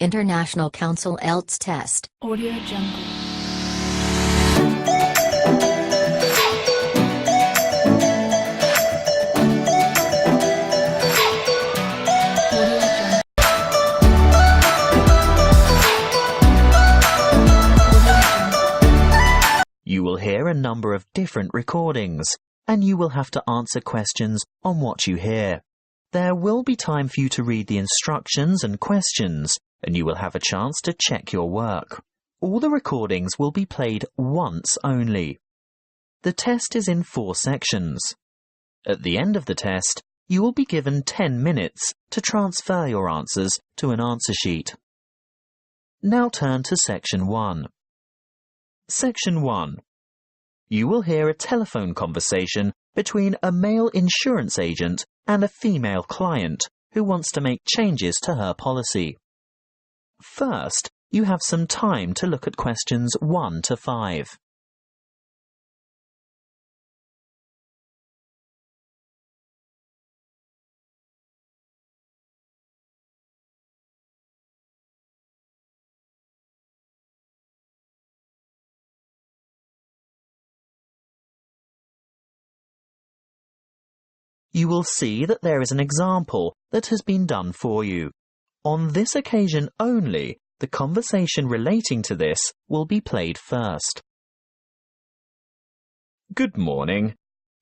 International Council Ielts test. Audio Jungle. You will hear a number of different recordings, and you will have to answer questions on what you hear. There will be time for you to read the instructions and questions, and you will have a chance to check your work. All the recordings will be played once only. The test is in 4 sections. At the end of the test, you will be given 10 minutes to transfer your answers to an answer sheet. Now turn to Section 1. Section 1. You will hear a telephone conversation between a male insurance agent and a female client who wants to make changes to her policy. First, you have some time to look at questions 1 to 5. You will see that there is an example that has been done for you. On this occasion only, the conversation relating to this will be played first. Good morning.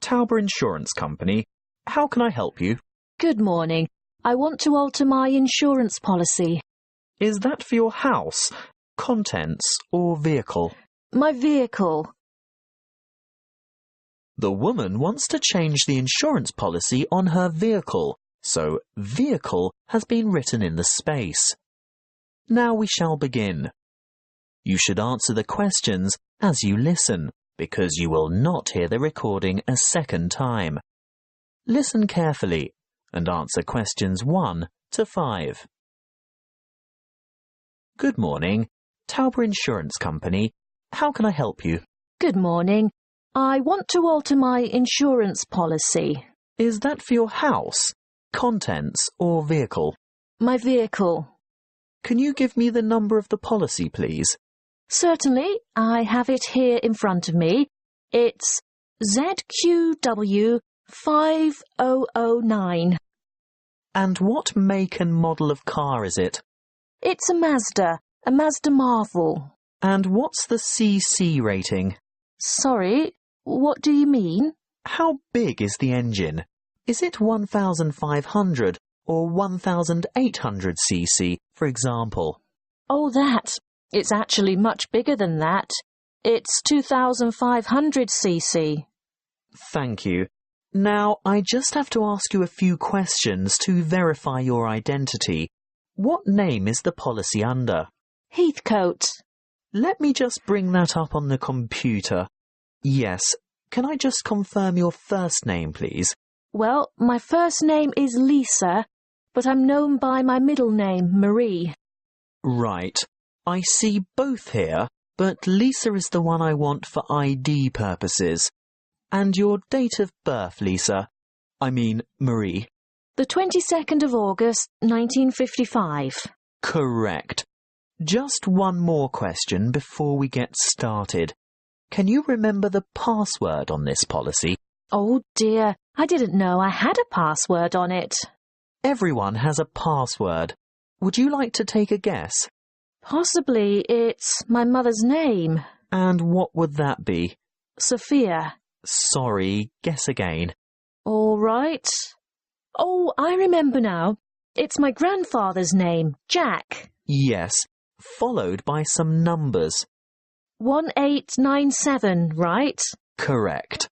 Tauber Insurance Company. How can I help you? Good morning. I want to alter my insurance policy. Is that for your house, contents, or vehicle? My vehicle. The woman wants to change the insurance policy on her vehicle, so vehicle has been written in the space. Now we shall begin. You should answer the questions as you listen, because you will not hear the recording a second time. Listen carefully and answer questions 1 to 5. Good morning. Tauber Insurance Company. How can I help you? Good morning. I want to alter my insurance policy. Is that for your house, contents, or vehicle? My vehicle. Can you give me the number of the policy, please? Certainly. I have it here in front of me. It's ZQW 5009. And what make and model of car is it? It's a Mazda Marvel. And what's the CC rating? Sorry, what do you mean? How big is the engine? Is it 1,500 or 1,800 cc, for example? Oh, that. It's actually much bigger than that. It's 2,500 cc. Thank you. Now, I just have to ask you a few questions to verify your identity. What name is the policy under? Heathcote. Let me just bring that up on the computer. Yes. Can I just confirm your first name, please? Well, my first name is Lisa, but I'm known by my middle name, Marie. Right. I see both here, but Lisa is the one I want for ID purposes. And your date of birth, Lisa? I mean, Marie. The 22nd of August, 1955. Correct. Just one more question before we get started. Can you remember the password on this policy? Oh dear, I didn't know I had a password on it. Everyone has a password. Would you like to take a guess? Possibly it's my mother's name. And what would that be? Sophia. Sorry, guess again. All right. Oh, I remember now. It's my grandfather's name, Jack. Yes, followed by some numbers. 1897, right? Correct.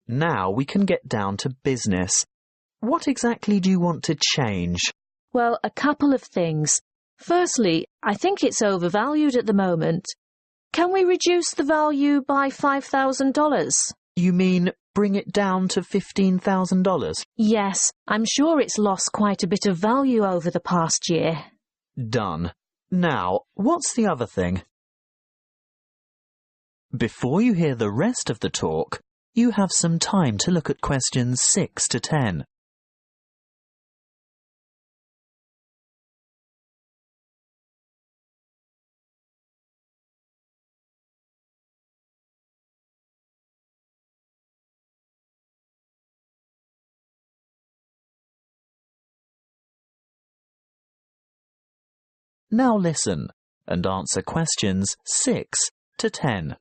Now we can get down to business. What exactly do you want to change? Well, a couple of things. Firstly, I think it's overvalued at the moment. Can we reduce the value by $5,000? You mean bring it down to $15,000? Yes, I'm sure it's lost quite a bit of value over the past year. Done. Now, what's the other thing? Before you hear the rest of the talk, you have some time to look at questions 6 to 10. Now listen and answer questions 6 to 10.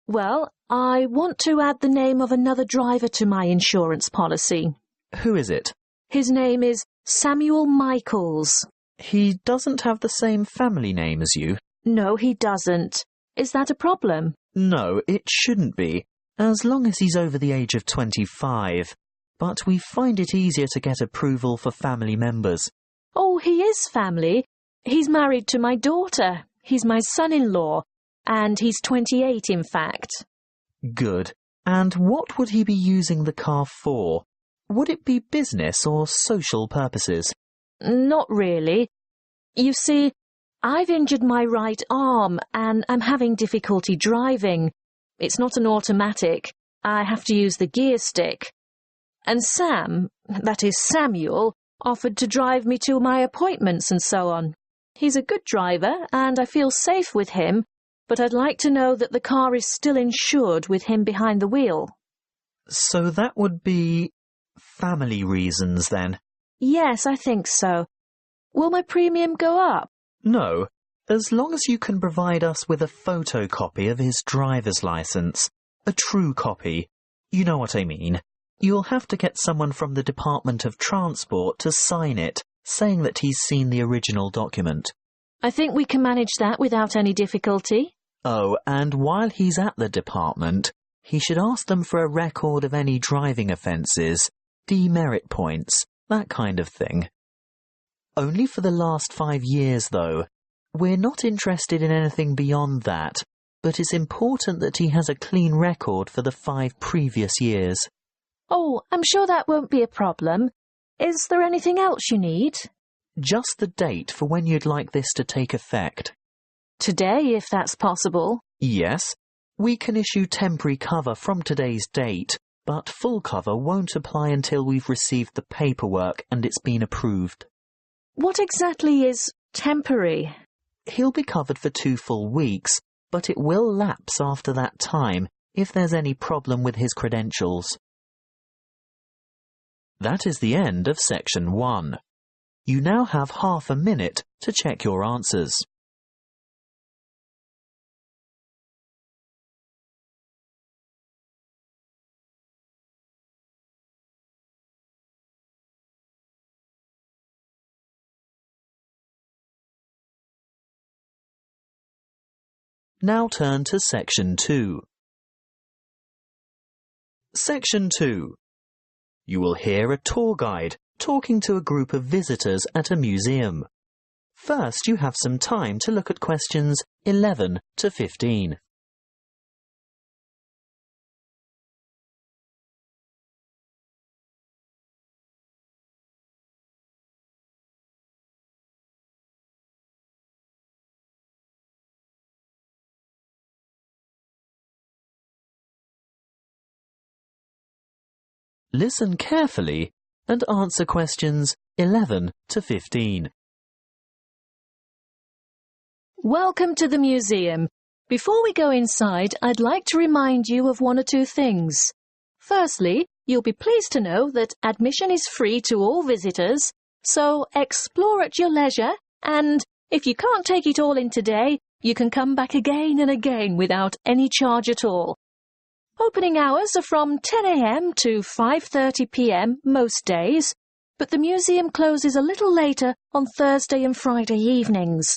Well, I want to add the name of another driver to my insurance policy. Who is it? His name is Samuel Michaels. He doesn't have the same family name as you. No, he doesn't. Is that a problem? No, it shouldn't be, as long as he's over the age of 25. But we find it easier to get approval for family members. Oh, he is family. He's married to my daughter. He's my son-in-law. And he's 28, in fact. Good. And what would he be using the car for? Would it be business or social purposes? Not really. You see, I've injured my right arm and I'm having difficulty driving. It's not an automatic. I have to use the gear stick. And Sam, that is Samuel, offered to drive me to my appointments and so on. He's a good driver and I feel safe with him, but I'd like to know that the car is still insured with him behind the wheel. So that would be family reasons then? Yes, I think so. Will my premium go up? No, as long as you can provide us with a photocopy of his driver's license. A true copy. You know what I mean. You'll have to get someone from the Department of Transport to sign it, saying that he's seen the original document. I think we can manage that without any difficulty. Oh, and while he's at the department, he should ask them for a record of any driving offences, demerit points, that kind of thing. Only for the last 5 years, though. We're not interested in anything beyond that, but it's important that he has a clean record for the 5 previous years. Oh, I'm sure that won't be a problem. Is there anything else you need? Just the date for when you'd like this to take effect. Today, if that's possible. Yes, we can issue temporary cover from today's date, but full cover won't apply until we've received the paperwork and it's been approved. What exactly is temporary? He'll be covered for 2 full weeks, but it will lapse after that time if there's any problem with his credentials. That is the end of section 1. You now have half a minute to check your answers. Now turn to section 2. Section 2. You will hear a tour guide talking to a group of visitors at a museum. First, you have some time to look at questions 11 to 15. Listen carefully and answer questions 11 to 15. Welcome to the museum. Before we go inside, I'd like to remind you of 1 or 2 things. Firstly, you'll be pleased to know that admission is free to all visitors, so explore at your leisure, and if you can't take it all in today, you can come back again and again without any charge at all. Opening hours are from 10 a.m. to 5:30 p.m. most days, but the museum closes a little later on Thursday and Friday evenings.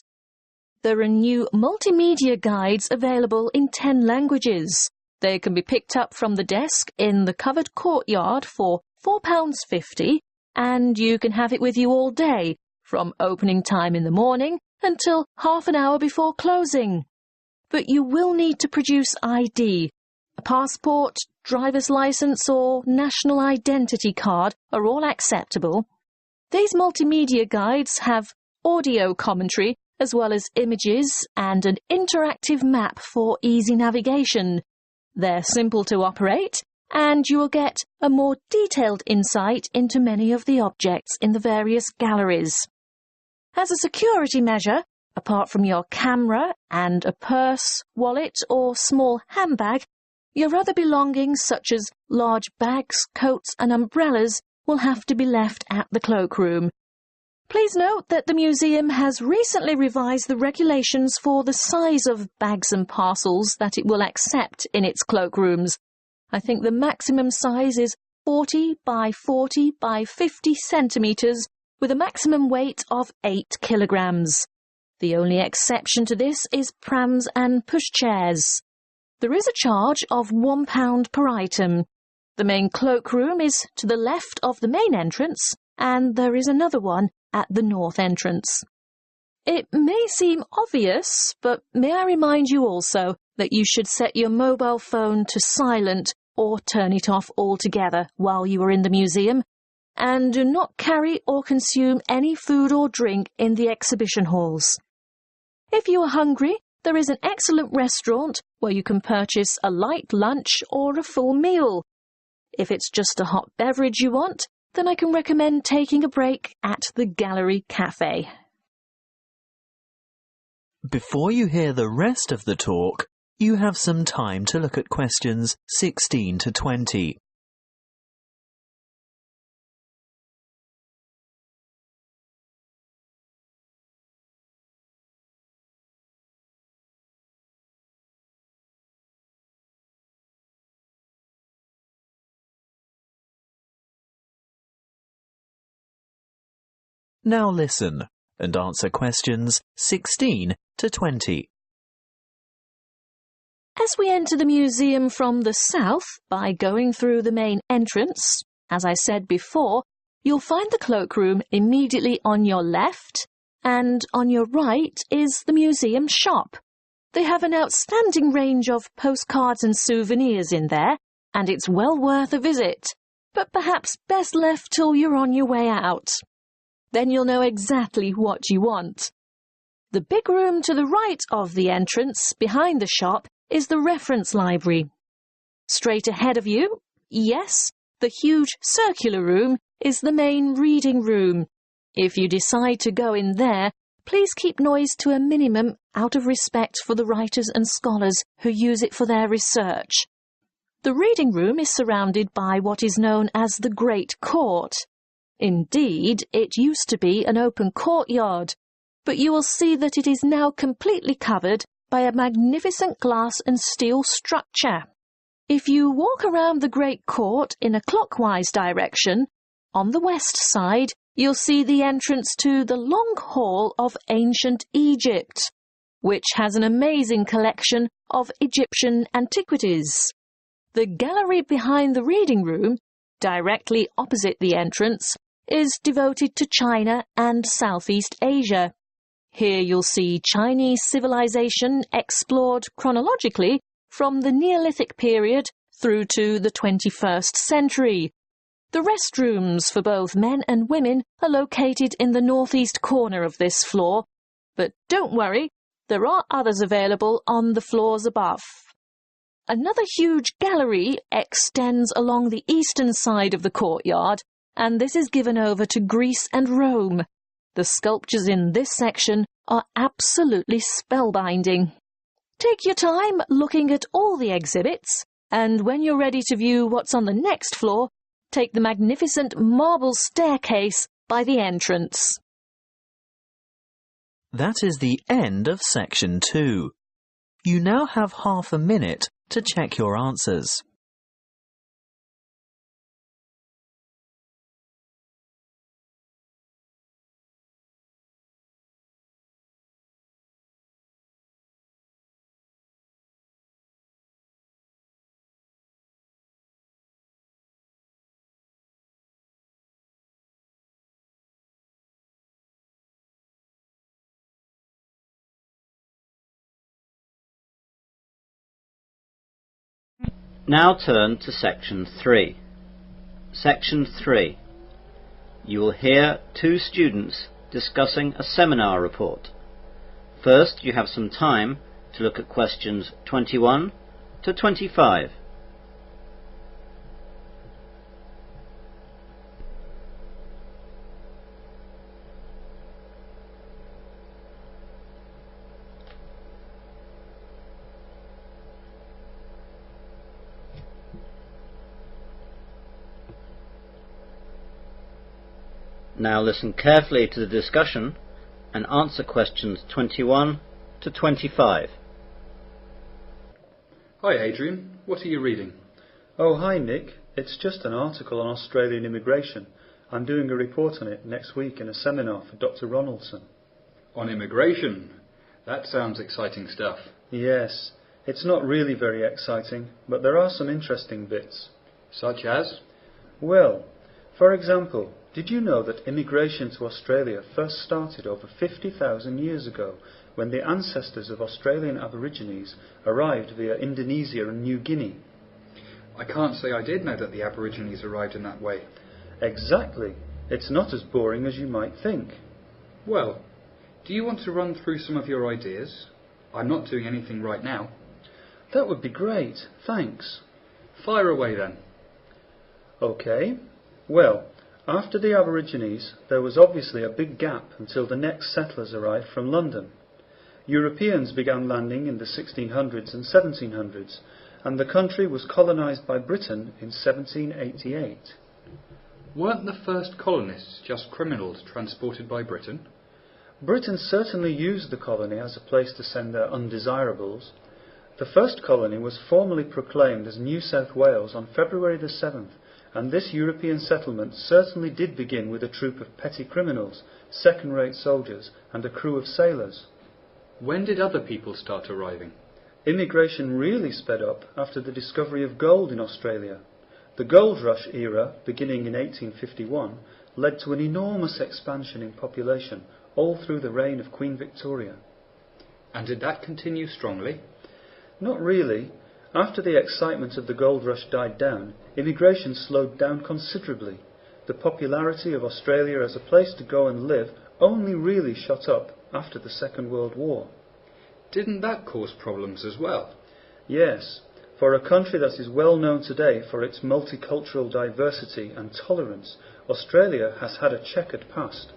There are new multimedia guides available in 10 languages. They can be picked up from the desk in the covered courtyard for £4.50, and you can have it with you all day, from opening time in the morning until half an hour before closing. But you will need to produce ID. A passport, driver's license or national identity card are all acceptable. These multimedia guides have audio commentary as well as images and an interactive map for easy navigation. They're simple to operate, and you will get a more detailed insight into many of the objects in the various galleries. As a security measure, apart from your camera and a purse, wallet or small handbag, your other belongings such as large bags, coats and umbrellas will have to be left at the cloakroom. Please note that the museum has recently revised the regulations for the size of bags and parcels that it will accept in its cloakrooms. I think the maximum size is 40 by 40 by 50 centimetres with a maximum weight of 8 kilograms. The only exception to this is prams and pushchairs. There is a charge of £1 per item. The main cloakroom is to the left of the main entrance, and there is another one at the north entrance. It may seem obvious, but may I remind you also that you should set your mobile phone to silent or turn it off altogether while you are in the museum, and do not carry or consume any food or drink in the exhibition halls. If you are hungry, there is an excellent restaurant where you can purchase a light lunch or a full meal. If it's just a hot beverage you want, then I can recommend taking a break at the Gallery Cafe. Before you hear the rest of the talk, you have some time to look at questions 16 to 20. Now listen and answer questions 16 to 20. As we enter the museum from the south by going through the main entrance, as I said before, you'll find the cloakroom immediately on your left, and on your right is the museum shop. They have an outstanding range of postcards and souvenirs in there, and it's well worth a visit, but perhaps best left till you're on your way out. Then you'll know exactly what you want. The big room to the right of the entrance, behind the shop, is the reference library. Straight ahead of you, yes, the huge circular room is the main reading room. If you decide to go in there, please keep noise to a minimum out of respect for the writers and scholars who use it for their research. The reading room is surrounded by what is known as the Great Court. Indeed, it used to be an open courtyard, but you will see that it is now completely covered by a magnificent glass and steel structure. If you walk around the Great Court in a clockwise direction, on the west side you'll see the entrance to the Long Hall of Ancient Egypt, which has an amazing collection of Egyptian antiquities. The gallery behind the reading room, directly opposite the entrance, is devoted to China and Southeast Asia. Here you'll see Chinese civilization explored chronologically from the Neolithic period through to the 21st century. The restrooms for both men and women are located in the northeast corner of this floor, but don't worry, there are others available on the floors above. Another huge gallery extends along the eastern side of the courtyard, and this is given over to Greece and Rome. The sculptures in this section are absolutely spellbinding. Take your time looking at all the exhibits, and when you're ready to view what's on the next floor, take the magnificent marble staircase by the entrance. That is the end of section 2. You now have half a minute to check your answers. Now turn to Section 3. Section 3. You will hear two students discussing a seminar report. First, you have some time to look at questions 21 to 25. Now listen carefully to the discussion and answer questions 21 to 25. Hi Adrian, what are you reading? Oh, hi Nick. It's just an article on Australian immigration. I'm doing a report on it next week in a seminar for Dr. Ronaldson. On immigration? That sounds exciting stuff. Yes, it's not really very exciting, but there are some interesting bits. Such as? Well, for example, did you know that immigration to Australia first started over 50,000 years ago, when the ancestors of Australian Aborigines arrived via Indonesia and New Guinea? I can't say I did know that the Aborigines arrived in that way. Exactly. It's not as boring as you might think. Well, do you want to run through some of your ideas? I'm not doing anything right now. That would be great, thanks. Fire away then. OK. Well, after the Aborigines, there was obviously a big gap until the next settlers arrived from London. Europeans began landing in the 1600s and 1700s, and the country was colonised by Britain in 1788. Weren't the first colonists just criminals transported by Britain? Britain certainly used the colony as a place to send their undesirables. The first colony was formally proclaimed as New South Wales on February the 7th, and this European settlement certainly did begin with a troop of petty criminals, second-rate soldiers, and a crew of sailors. When did other people start arriving? Immigration really sped up after the discovery of gold in Australia. The gold rush era, beginning in 1851, led to an enormous expansion in population all through the reign of Queen Victoria. And did that continue strongly? Not really. After the excitement of the gold rush died down, immigration slowed down considerably. The popularity of Australia as a place to go and live only really shot up after the Second World War. Didn't that cause problems as well? Yes. For a country that is well known today for its multicultural diversity and tolerance, Australia has had a checkered past.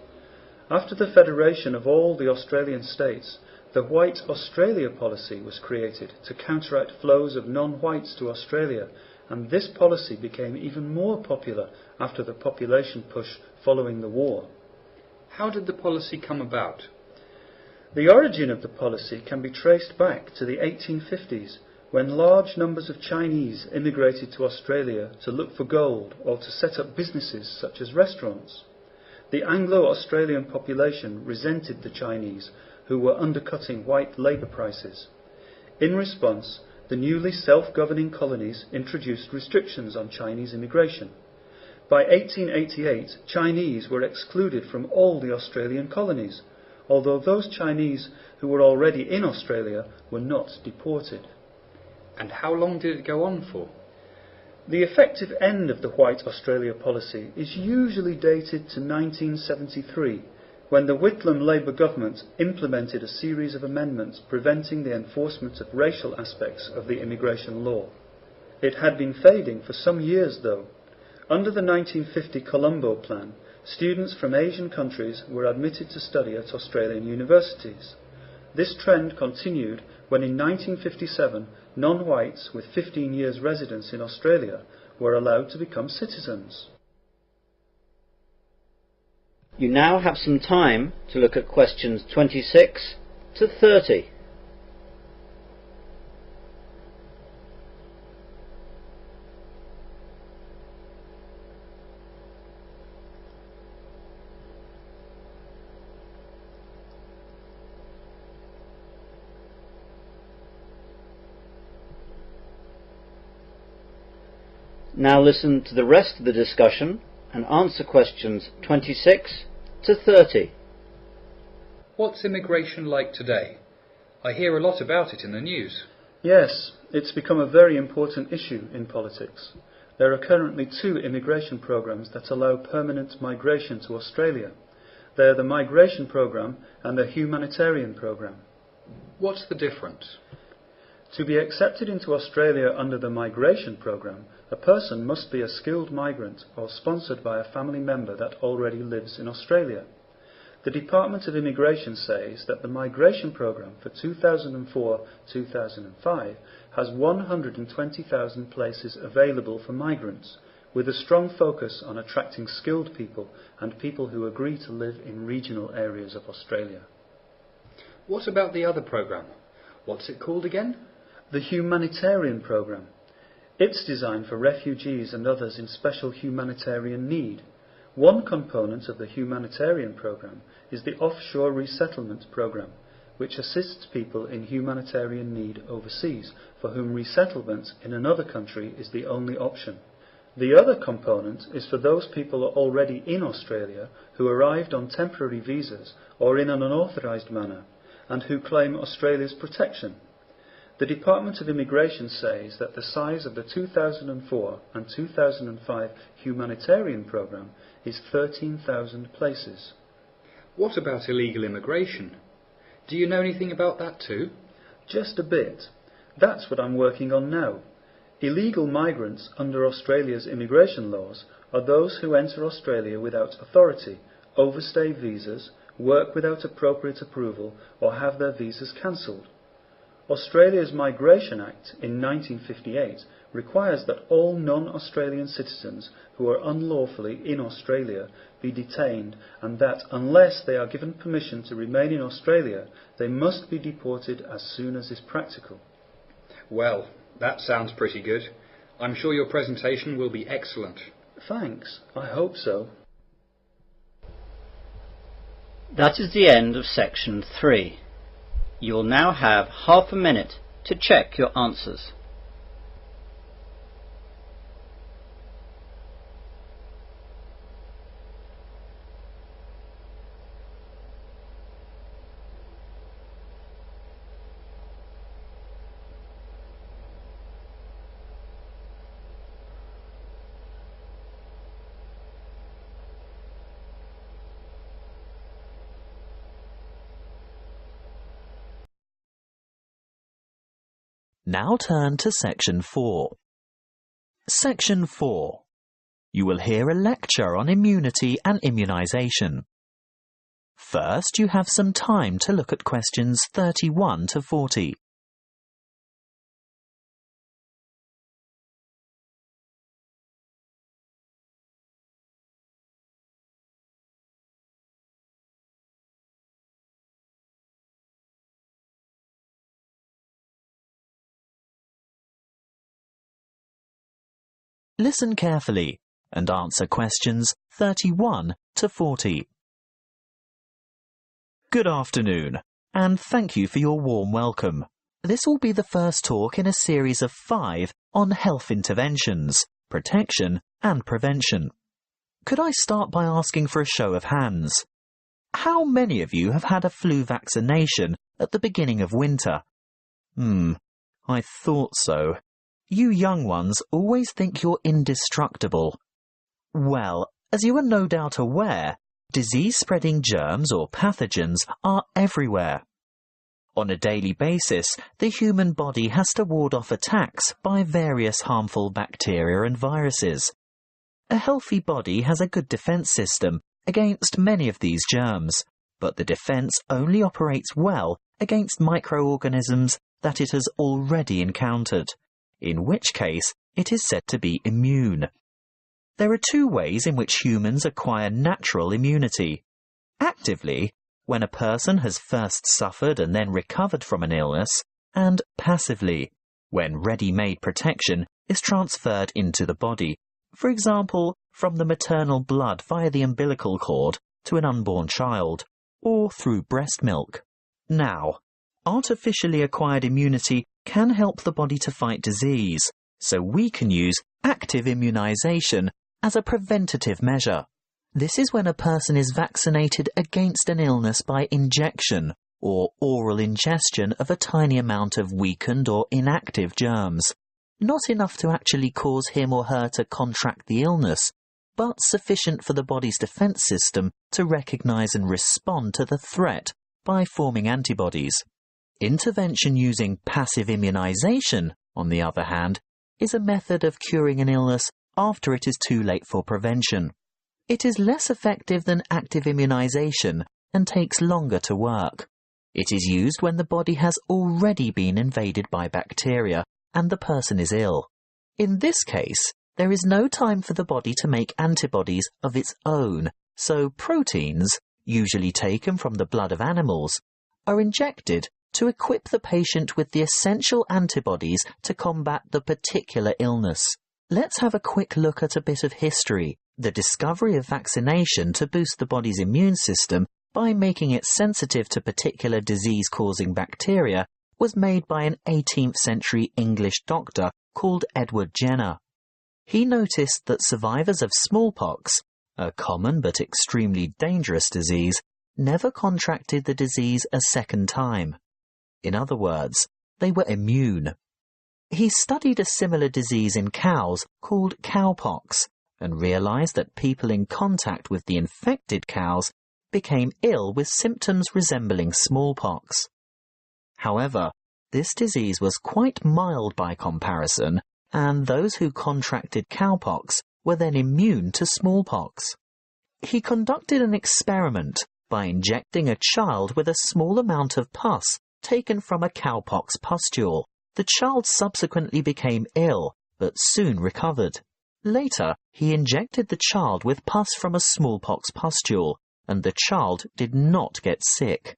After the federation of all the Australian states, the White Australia policy was created to counteract flows of non-whites to Australia, and this policy became even more popular after the population push following the war. How did the policy come about? The origin of the policy can be traced back to the 1850s, when large numbers of Chinese immigrated to Australia to look for gold or to set up businesses such as restaurants. The Anglo-Australian population resented the Chinese, who were undercutting white labour prices. In response, the newly self-governing colonies introduced restrictions on Chinese immigration. By 1888, Chinese were excluded from all the Australian colonies, although those Chinese who were already in Australia were not deported. And how long did it go on for? The effective end of the White Australia policy is usually dated to 1973, when the Whitlam Labour government implemented a series of amendments preventing the enforcement of racial aspects of the immigration law. It had been fading for some years, though. Under the 1950 Colombo Plan, students from Asian countries were admitted to study at Australian universities. This trend continued when in 1957 non-whites with 15 years residence in Australia were allowed to become citizens. You now have some time to look at questions 26 to 30. Now listen to the rest of the discussion and answer questions 26 to 30. What's immigration like today? I hear a lot about it in the news. Yes, it's become a very important issue in politics. There are currently 2 immigration programs that allow permanent migration to Australia. They are the Migration Program and the Humanitarian Program. What's the difference? To be accepted into Australia under the Migration Program, a person must be a skilled migrant or sponsored by a family member that already lives in Australia. The Department of Immigration says that the Migration Program for 2004-2005 has 120,000 places available for migrants, with a strong focus on attracting skilled people and people who agree to live in regional areas of Australia. What about the other programme? What's it called again? The Humanitarian Programme. It's designed for refugees and others in special humanitarian need. One component of the Humanitarian Programme is the Offshore Resettlement Programme, which assists people in humanitarian need overseas, for whom resettlement in another country is the only option. The other component is for those people already in Australia who arrived on temporary visas or in an unauthorised manner, and who claim Australia's protection. The Department of Immigration says that the size of the 2004 and 2005 humanitarian programme is 13,000 places. What about illegal immigration? Do you know anything about that too? Just a bit. That's what I'm working on now. Illegal migrants under Australia's immigration laws are those who enter Australia without authority, overstay visas, work without appropriate approval, or have their visas cancelled. Australia's Migration Act in 1958 requires that all non-Australian citizens who are unlawfully in Australia be detained, and that unless they are given permission to remain in Australia, they must be deported as soon as is practical. Well, that sounds pretty good. I'm sure your presentation will be excellent. Thanks, I hope so. That is the end of section 3. You will now have half a minute to check your answers. Now turn to Section 4. Section 4. You will hear a lecture on immunity and immunisation. First, you have some time to look at questions 31 to 40. Listen carefully and answer questions 31 to 40. Good afternoon, and thank you for your warm welcome. This will be the first talk in a series of 5 on health interventions, protection and prevention. Could I start by asking for a show of hands? How many of you have had a flu vaccination at the beginning of winter? I thought so. You young ones always think you're indestructible. Well, as you are no doubt aware, disease-spreading germs or pathogens are everywhere. On a daily basis, the human body has to ward off attacks by various harmful bacteria and viruses. A healthy body has a good defense system against many of these germs, but the defense only operates well against microorganisms that it has already encountered, in which case it is said to be immune. There are 2 ways in which humans acquire natural immunity. Actively, when a person has first suffered and then recovered from an illness, and passively, when ready-made protection is transferred into the body, for example, from the maternal blood via the umbilical cord to an unborn child, or through breast milk. Now, artificially acquired immunity can help the body to fight disease, so we can use active immunization as a preventative measure. This is when a person is vaccinated against an illness by injection or oral ingestion of a tiny amount of weakened or inactive germs, not enough to actually cause him or her to contract the illness, but sufficient for the body's defense system to recognize and respond to the threat by forming antibodies. Intervention using passive immunization, on the other hand, is a method of curing an illness after it is too late for prevention. It is less effective than active immunization and takes longer to work. It is used when the body has already been invaded by bacteria and the person is ill. In this case, There is no time for the body to make antibodies of its own, so proteins, usually taken from the blood of animals, are injected to equip the patient with the essential antibodies to combat the particular illness. Let's have a quick look at a bit of history. The discovery of vaccination to boost the body's immune system by making it sensitive to particular disease-causing bacteria was made by an 18th century English doctor called Edward Jenner. He noticed that survivors of smallpox, a common but extremely dangerous disease, never contracted the disease a second time. In other words, they were immune. He studied a similar disease in cows called cowpox and realized that people in contact with the infected cows became ill with symptoms resembling smallpox. However, this disease was quite mild by comparison, and those who contracted cowpox were then immune to smallpox. He conducted an experiment by injecting a child with a small amount of pus taken from a cowpox pustule. The child subsequently became ill, but soon recovered. Later, he injected the child with pus from a smallpox pustule, and the child did not get sick.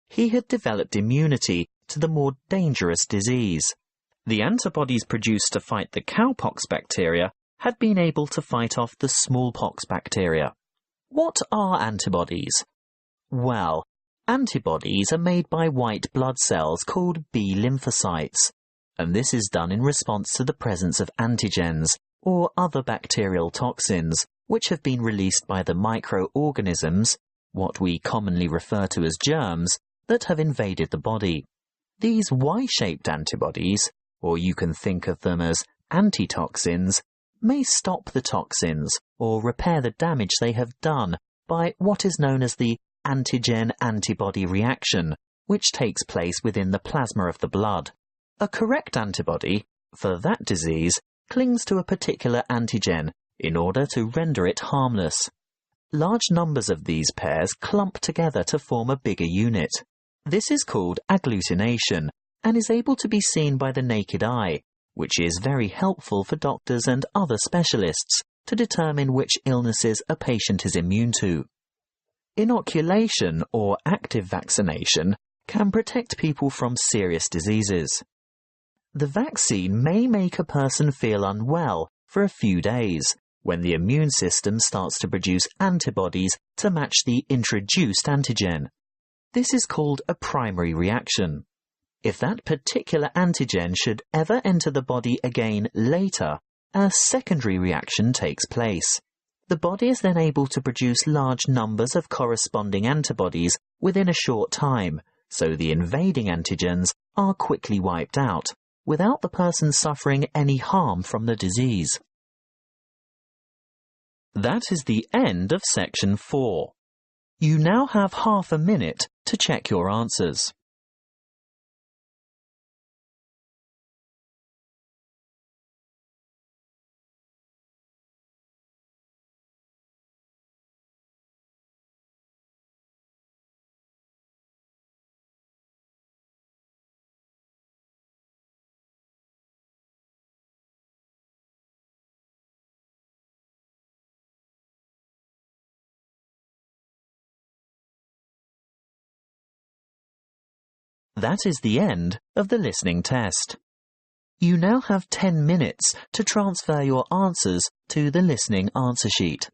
He had developed immunity to the more dangerous disease. The antibodies produced to fight the cowpox bacteria had been able to fight off the smallpox bacteria. What are antibodies? Well, antibodies are made by white blood cells called B lymphocytes, and this is done in response to the presence of antigens, or other bacterial toxins, which have been released by the microorganisms, what we commonly refer to as germs, that have invaded the body. These Y-shaped antibodies, or you can think of them as antitoxins, may stop the toxins or repair the damage they have done by what is known as the antigen-antibody reaction, which takes place within the plasma of the blood. A correct antibody, for that disease, clings to a particular antigen in order to render it harmless. Large numbers of these pairs clump together to form a bigger unit. This is called agglutination and is able to be seen by the naked eye, which is very helpful for doctors and other specialists to determine which illnesses a patient is immune to. Inoculation or active vaccination can protect people from serious diseases. The vaccine may make a person feel unwell for a few days when the immune system starts to produce antibodies to match the introduced antigen. This is called a primary reaction. If that particular antigen should ever enter the body again later, a secondary reaction takes place. The body is then able to produce large numbers of corresponding antibodies within a short time, so the invading antigens are quickly wiped out, without the person suffering any harm from the disease. That is the end of section 4. You now have half a minute to check your answers. That is the end of the listening test. You now have 10 minutes to transfer your answers to the listening answer sheet.